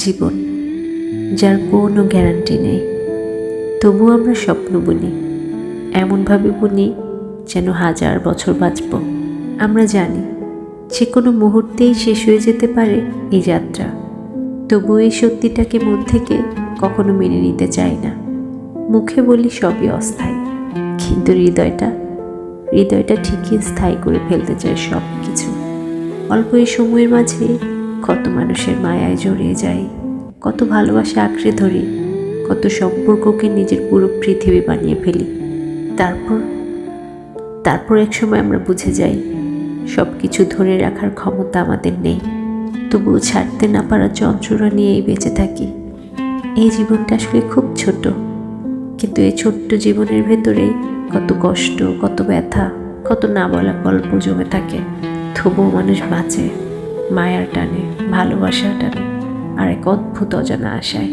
জীবন, যার কোনো গ্যারান্টি নেই। তবুও আমরা স্বপ্ন বুনি, এমনভাবে বুনি যেন 1000 বছর বাঁচব। আমরা জানি যে কোনো মুহূর্তেই শেষ হয়ে যেতে পারে এই যাত্রা, তবুও এই সত্যিটাকে মন থেকে কখনো মেনে নিতে চাই না। মুখে বলি সবই অস্থায়ী, কিন্তু হৃদয়টা ঠিকই স্থায়ী করে ফেলতে চায় সব কিছু। অল্প এই সময়ের মাঝে কত মানুষের মায়ায় জড়িয়ে যাই, কত ভালোবাসা আঁকড়ে ধরি, কত সম্পর্ককে নিজের পুরো পৃথিবী বানিয়ে ফেলি। তারপর এক সময় আমরা বুঝে যাই সব কিছু ধরে রাখার ক্ষমতা আমাদের নেই, তবুও ছাড়তে না পারার যন্ত্রণা নিয়েই বেঁচে থাকি। এই জীবনটা আসলে খুব ছোট, কিন্তু এই ছোট্ট জীবনের ভেতরেই কত কষ্ট, কত ব্যথা, কত না বলা গল্প জমে থাকে। তবুও মানুষ বাঁচে মায়ার টানে, ভালোবাসার টানে, আর এক অদ্ভুত অজানা আশায়।